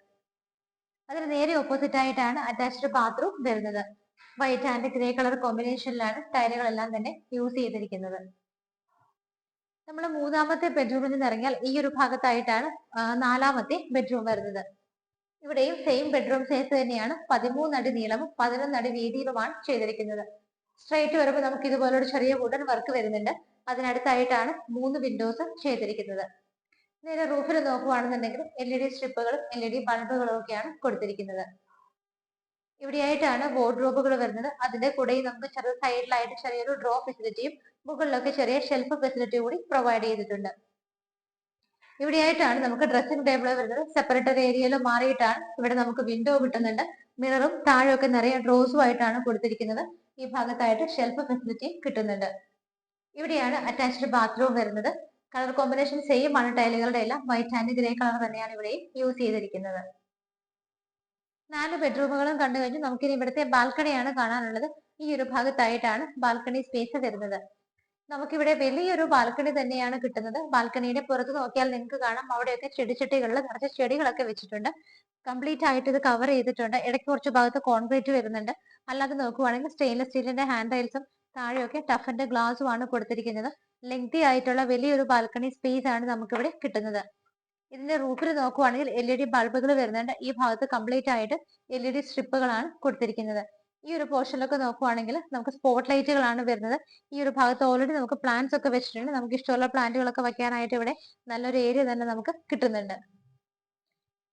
അതിന് നേരെ ഓപ്പോസിറ്റ് ആയിട്ടാണ് അറ്റാച്ച്ഡ് ബാത്റൂം വരുന്നത്. വൈറ്റ് ആൻഡ് ഗ്രേ കളർ കോമ്പിനേഷനിലാണ് ടൈലുകളെല്ലാം തന്നെ യൂസ് ചെയ്തിരിക്കുന്നത്. നമ്മൾ മൂന്നാമത്തെ ബെഡ്റൂമിൽ നിന്ന് ഇറങ്ങിയാൽ ഈ ഒരു ഭാഗത്തായിട്ടാണ് നാലാമത്തെ ബെഡ്റൂം വരുന്നത്. ഇവിടെയും സെയിം ബെഡ്റൂം സൈസ് തന്നെയാണ്. 13 അടി നീളവും 11 അടി വീതിയിലുമാണ് ചെയ്തിരിക്കുന്നത്. സ്ട്രൈറ്റ് വരുമ്പോൾ നമുക്ക് ഇതുപോലൊരു ചെറിയ വുഡൻ വർക്ക് വരുന്നുണ്ട്. അതിനടുത്തായിട്ടാണ് 3 വിൻഡോസ് ചെയ്തിരിക്കുന്നത്. നേരെ റൂഫിൽ നോക്കുകയാണെന്നുണ്ടെങ്കിൽ LED സ്ട്രിപ്പുകളും LED ബൾബുകളും ഒക്കെയാണ് കൊടുത്തിരിക്കുന്നത്. ഇവിടെയായിട്ടാണ് വാർഡ്രോബുകൾ വരുന്നത്. അതിന്റെ കൂടെ നമുക്ക് ചെറിയ സൈഡിലായിട്ട് ചെറിയൊരു ഡ്രോ ഫെസിലിറ്റിയും മുകളിലൊക്കെ ചെറിയ ഷെൽഫ് ഫെസിലിറ്റി കൂടി പ്രൊവൈഡ് ചെയ്തിട്ടുണ്ട്. ഇവിടെയായിട്ടാണ് നമുക്ക് ഡ്രസ്സിംഗ് ടേബിൾ വരുന്നത്. സെപ്പറേറ്റഡ് ഏരിയയിൽ മാറിയിട്ടാണ് ഇവിടെ നമുക്ക് വിൻഡോ കിട്ടുന്നുണ്ട്. മിററും താഴെയൊക്കെ നിറയെ ഡ്രോസും ആയിട്ടാണ് കൊടുത്തിരിക്കുന്നത്. ഈ ഭാഗത്തായിട്ട് ഷെൽഫ് ഫെസിലിറ്റി കിട്ടുന്നുണ്ട്. ഇവിടെയാണ് അറ്റാച്ച്ഡ് ബാത്റൂം വരുന്നത്. കളർ കോമ്പിനേഷൻ സെയിം ആണ്. ടൈലുകളുടെ എല്ലാം വൈറ്റ് ആൻഡ് ഗ്രേ കളർ തന്നെയാണ് ഇവിടെയും യൂസ് ചെയ്തിരിക്കുന്നത്. 4 ബെഡ്റൂമുകളും കണ്ടു കഴിഞ്ഞു. നമുക്കിനി ഇവിടുത്തെ ബാൽക്കണിയാണ് കാണാനുള്ളത്. ഈ ഒരു ഭാഗത്തായിട്ടാണ് ബാൽക്കണി സ്പേസ് വരുന്നത്. നമുക്കിവിടെ വലിയൊരു ബാൽക്കണി തന്നെയാണ് കിട്ടുന്നത്. ബാൽക്കണിയുടെ പുറത്ത് നോക്കിയാൽ നിങ്ങൾക്ക് കാണാം അവിടെയൊക്കെ ചെടിച്ചട്ടികളിൽ നിറച്ച് ചെടികളൊക്കെ വെച്ചിട്ടുണ്ട്. കംപ്ലീറ്റ് ആയിട്ട് ഇത് കവർ ചെയ്തിട്ടുണ്ട്. ഇടയ്ക്ക് കുറച്ച് ഭാഗത്ത് കോൺക്രീറ്റ് വരുന്നുണ്ട്. അല്ലാതെ നോക്കുവാണെങ്കിൽ സ്റ്റെയിൻലെസ് സ്റ്റീലിന്റെ ഹാൻഡ് റെയിൽസും താഴെയൊക്കെ ടഫിന്റെ ഗ്ലാസും ആണ് കൊടുത്തിരിക്കുന്നത്. ലെങ്തി ആയിട്ടുള്ള വലിയൊരു ബാൽക്കണി സ്പേസ് ആണ് നമുക്കിവിടെ കിട്ടുന്നത്. ഇതിന്റെ റൂഫിൽ നോക്കുവാണെങ്കിൽ LED ബൾബുകൾ വരുന്നുണ്ട്. ഈ ഭാഗത്ത് കംപ്ലീറ്റ് ആയിട്ട് LED സ്ട്രിപ്പുകളാണ് കൊടുത്തിരിക്കുന്നത്. ഈ ഒരു പോർഷനിലൊക്കെ നോക്കുവാണെങ്കിൽ നമുക്ക് സ്പോട്ട് ലൈറ്റുകളാണ് വരുന്നത്. ഈ ഒരു ഭാഗത്ത് ഓൾറെഡി നമുക്ക് പ്ലാന്റ്സ് ഒക്കെ വെച്ചിട്ടുണ്ട്. നമുക്ക് ഇഷ്ടമുള്ള പ്ലാന്റുകളൊക്കെ വെക്കാനായിട്ട് ഇവിടെ നല്ലൊരു ഏരിയ തന്നെ നമുക്ക് കിട്ടുന്നുണ്ട്.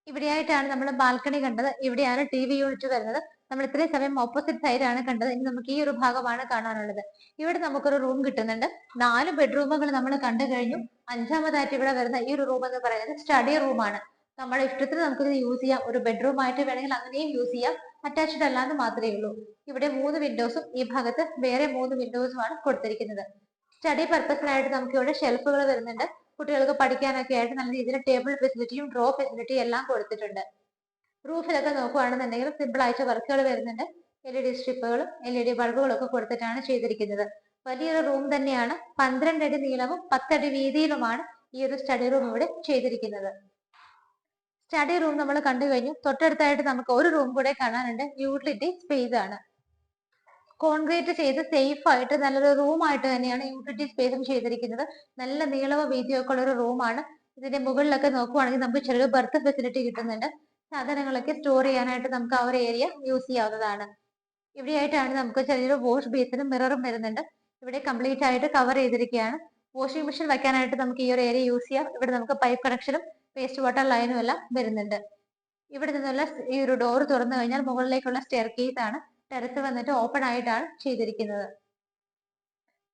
ഇവിടെയായിട്ടാണ് നമ്മൾ ബാൽക്കണി കണ്ടത്. ഇവിടെയാണ് TV യൂണിറ്റ് വരുന്നത്. നമ്മൾ ഇത്രയും സമയം ഓപ്പോസിറ്റ് സൈഡ് ആണ് കണ്ടത്. ഇനി നമുക്ക് ഈ ഒരു ഭാഗമാണ് കാണാനുള്ളത്. ഇവിടെ നമുക്കൊരു റൂം കിട്ടുന്നുണ്ട്. 4 ബെഡ്റൂമുകൾ നമ്മൾ കണ്ടു കഴിഞ്ഞു. അഞ്ചാമതായിട്ട് ഇവിടെ വരുന്ന ഈ ഒരു റൂം എന്ന് പറയുന്നത് സ്റ്റഡി റൂമാണ്. നമ്മുടെ ഇഷ്ടത്തിന് നമുക്കിത് യൂസ് ചെയ്യാം. ഒരു ബെഡ്റൂം ആയിട്ട് വേണമെങ്കിൽ അങ്ങനെയും യൂസ് ചെയ്യാം. അറ്റാച്ച്ഡ് അല്ലാന്ന് മാത്രമേ ഉള്ളൂ. ഇവിടെ 3 വിൻഡോസും ഈ ഭാഗത്ത് വേറെ 3 വിൻഡോസും ആണ് കൊടുത്തിരിക്കുന്നത്. സ്റ്റഡി പർപ്പസിനായിട്ട് നമുക്ക് ഇവിടെ ഷെൽഫുകൾ വരുന്നുണ്ട്. കുട്ടികൾക്ക് പഠിക്കാനൊക്കെ ആയിട്ട് നല്ല രീതിയിൽ ടേബിൾ ഫെസിലിറ്റിയും ഡ്രോ ഫെസിലിറ്റിയും എല്ലാം കൊടുത്തിട്ടുണ്ട്. റൂഫിലൊക്കെ നോക്കുകയാണെന്നുണ്ടെങ്കിൽ സിമ്പിൾ ആയിട്ട് വർക്കുകൾ വരുന്നുണ്ട്. LED സ്ട്രിപ്പുകളും LED ബൾബുകളും ഒക്കെ കൊടുത്തിട്ടാണ് ചെയ്തിരിക്കുന്നത്. വലിയൊരു റൂം തന്നെയാണ്. 12 അടി നീളവും 10 അടി വീതിയിലുമാണ് ഈ ഒരു സ്റ്റഡി റൂം ഇവിടെ ചെയ്തിരിക്കുന്നത്. സ്റ്റഡി റൂം നമ്മൾ കണ്ടു കഴിഞ്ഞു. തൊട്ടടുത്തായിട്ട് നമുക്ക് ഒരു റൂം കൂടെ കാണാനുണ്ട്. യൂട്ടിലിറ്റി സ്പേസ് ആണ്. കോൺക്രീറ്റ് ചെയ്ത് സേഫ് ആയിട്ട് നല്ലൊരു റൂം ആയിട്ട് തന്നെയാണ് യൂട്ടിലിറ്റി സ്പേസും ചെയ്തിരിക്കുന്നത്. നല്ല നീളവും വീതിയൊക്കെ ഉള്ള ഒരു റൂമാണ്. ഇതിന്റെ മുകളിലൊക്കെ നോക്കുവാണെങ്കിൽ നമുക്ക് ചെറിയൊരു ബർത്ത് ഫെസിലിറ്റി കിട്ടുന്നുണ്ട്. സാധനങ്ങളൊക്കെ സ്റ്റോർ ചെയ്യാനായിട്ട് നമുക്ക് ആ ഒരു ഏരിയ യൂസ് ചെയ്യാവുന്നതാണ്. ഇവിടെയായിട്ടാണ് നമുക്ക് ചെറിയൊരു വാഷ് ബേസിനും മിററും വരുന്നുണ്ട്. ഇവിടെ കംപ്ലീറ്റ് ആയിട്ട് കവർ ചെയ്തിരിക്കുകയാണ്. വാഷിംഗ് മെഷീൻ വെക്കാനായിട്ട് നമുക്ക് ഈ ഒരു ഏരിയ യൂസ് ചെയ്യാം. ഇവിടെ നമുക്ക് പൈപ്പ് കണക്ഷനും വേസ്റ്റ് വാട്ടർ ലൈനും എല്ലാം വരുന്നുണ്ട്. ഇവിടെ നിന്നുള്ള ഈ ഒരു ഡോർ തുറന്നു കഴിഞ്ഞാൽ മുകളിലേക്കുള്ള സ്റ്റെയർ കേസ് ആണ്. ടെറസ് വന്നിട്ട് ഓപ്പൺ ആയിട്ടാണ് ചെയ്തിരിക്കുന്നത്.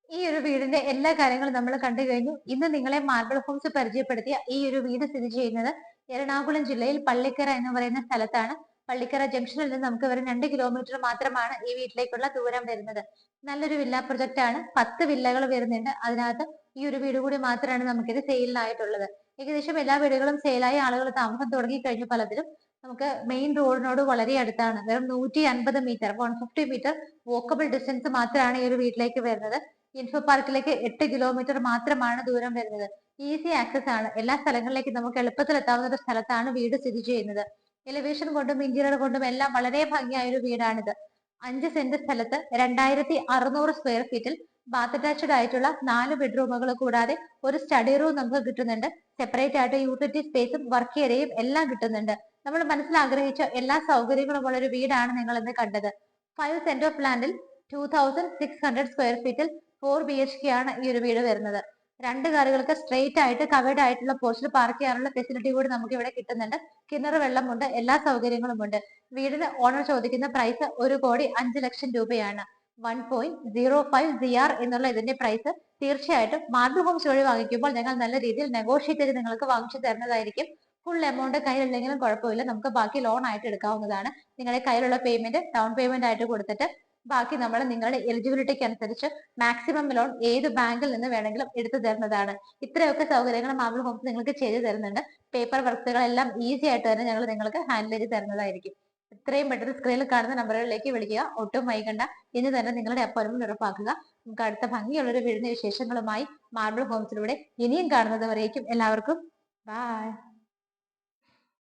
ഈ ഒരു വീടിന്റെ എല്ലാ കാര്യങ്ങളും നമ്മൾ കണ്ടു കഴിഞ്ഞു. ഇന്ന് നിങ്ങളെ മാർബിൾ ഹോംസ് പരിചയപ്പെടുത്തിയ ഈ ഒരു വീട് സ്ഥിതി ചെയ്യുന്നത് എറണാകുളം ജില്ലയിൽ പള്ളിക്കര എന്ന് പറയുന്ന സ്ഥലത്താണ്. പള്ളിക്കര ജംഗ്ഷനിൽ നിന്ന് നമുക്ക് വെറും 2 കിലോമീറ്റർ മാത്രമാണ് ഈ വീട്ടിലേക്കുള്ള ദൂരം വരുന്നത്. നല്ലൊരു വില്ല പ്രൊജക്റ്റ് ആണ്. 10 വില്ലകൾ വരുന്നുണ്ട്. അതിനകത്ത് ഈ ഒരു വീട് കൂടി മാത്രമാണ് നമുക്കിത് സെയിലിനായിട്ടുള്ളത്. ഏകദേശം എല്ലാ വീടുകളും സെയിലായി ആളുകൾ താമസം തുടങ്ങി കഴിഞ്ഞു. പലതിലും നമുക്ക് മെയിൻ റോഡിനോട് വളരെ അടുത്താണ്. വെറും 150 മീറ്റർ 150 മീറ്റർ വോക്കബിൾ ഡിസ്റ്റൻസ് മാത്രമാണ് ഈ ഒരു വീട്ടിലേക്ക് വരുന്നത്. ഇൻഫോ പാർക്കിലേക്ക് 8 കിലോമീറ്റർ മാത്രമാണ് ദൂരം വരുന്നത്. ഈസി ആക്സസ് ആണ്. എല്ലാ സ്ഥലങ്ങളിലേക്കും നമുക്ക് എളുപ്പത്തിൽ എത്താവുന്ന ഒരു സ്ഥലത്താണ് വീട് സ്ഥിതി ചെയ്യുന്നത്. എലിവേഷൻ കൊണ്ടും ഇന്റീരിയർ കൊണ്ടും എല്ലാം വളരെ ഭംഗിയായ ഒരു വീടാണിത്. 5 സെന്റ് സ്ഥലത്ത് 2600 സ്ക്വയർ ഫീറ്റിൽ ബാത്ത് അറ്റാച്ച്ഡ് ആയിട്ടുള്ള 4 ബെഡ്റൂമുകൾ കൂടാതെ ഒരു സ്റ്റഡി റൂം നമുക്ക് കിട്ടുന്നുണ്ട്. സെപ്പറേറ്റ് ആയിട്ട് യൂട്ടിലിറ്റി സ്പേസും വർക്ക് ഏരിയയും എല്ലാം കിട്ടുന്നുണ്ട്. നമ്മൾ മനസ്സിൽ ആഗ്രഹിച്ച എല്ലാ സൗകര്യങ്ങളും ഉള്ള ഒരു വീടാണ് നിങ്ങൾ ഇന്ന് കണ്ടത്. 5 സെന്റ് ഓഫ് ലാൻഡിൽ 2600 സ്ക്വയർ ഫീറ്റിൽ 4 BHK ആണ് ഈ ഒരു വീട് വരുന്നത്. 2 കാറുകൾക്ക് സ്ട്രെയിറ്റ് ആയിട്ട് കവേർഡ് ആയിട്ടുള്ള പോർച്ചിൽ പാർക്ക് ചെയ്യാനുള്ള ഫെസിലിറ്റി കൂടി നമുക്ക് ഇവിടെ കിട്ടുന്നുണ്ട്. കിണർ വെള്ളമുണ്ട്. എല്ലാ സൗകര്യങ്ങളും ഉണ്ട്. വീടിന് ഓണർ ചോദിക്കുന്ന പ്രൈസ് 1,05,00,000 രൂപയാണ്. 1.05 CR എന്നുള്ള ഇതിന്റെ പ്രൈസ് തീർച്ചയായിട്ടും മാർബിൾ ഹോംസ് വഴി വാങ്ങിക്കുമ്പോൾ ഞങ്ങൾ നല്ല രീതിയിൽ നെഗോഷിയേറ്റ് ചെയ്ത് നിങ്ങൾക്ക് വാങ്ങിച്ചു തരുന്നതായിരിക്കും. ഫുൾ എമൗണ്ട് കയ്യിലില്ലെങ്കിലും കുഴപ്പമില്ല. നമുക്ക് ബാക്കി ലോൺ ആയിട്ട് എടുക്കാവുന്നതാണ്. നിങ്ങളുടെ കയ്യിലുള്ള പേയ്മെന്റ് ഡൗൺ പേയ്മെന്റ് ആയിട്ട് കൊടുത്തിട്ട് ബാക്കി നമ്മൾ നിങ്ങളുടെ എലിജിബിലിറ്റിക്ക് അനുസരിച്ച് മാക്സിമം ലോൺ ഏത് ബാങ്കിൽ നിന്ന് വേണമെങ്കിലും എടുത്തു തരുന്നതാണ്. ഇത്രയൊക്കെ സൗകര്യങ്ങൾ മാർബിൾ ഹോംസ് നിങ്ങൾക്ക് ചെയ്തു തരുന്നുണ്ട്. പേപ്പർ വർക്കുകളെല്ലാം ഈസി ആയിട്ട് തന്നെ ഞങ്ങൾ നിങ്ങൾക്ക് ഹാൻഡിൽ ചെയ്ത് തരുന്നതായിരിക്കും. എത്രയും പെട്ടെന്ന് സ്ക്രീനിൽ കാണുന്ന നമ്പറുകളിലേക്ക് വിളിക്കുക. ഒട്ടും വൈകണ്ട, ഇന്ന് തന്നെ നിങ്ങളുടെ അപ്പോയിന്റ്മെന്റ് ഉറപ്പാക്കുക. നമുക്ക് അടുത്ത ഭംഗിയുള്ള ഒരു വിരുന്ന വിശേഷങ്ങളുമായി മാർബിൾ ഹോംസിലൂടെ ഇനിയും കാണുന്നത് വരേക്കും എല്ലാവർക്കും ബൈ.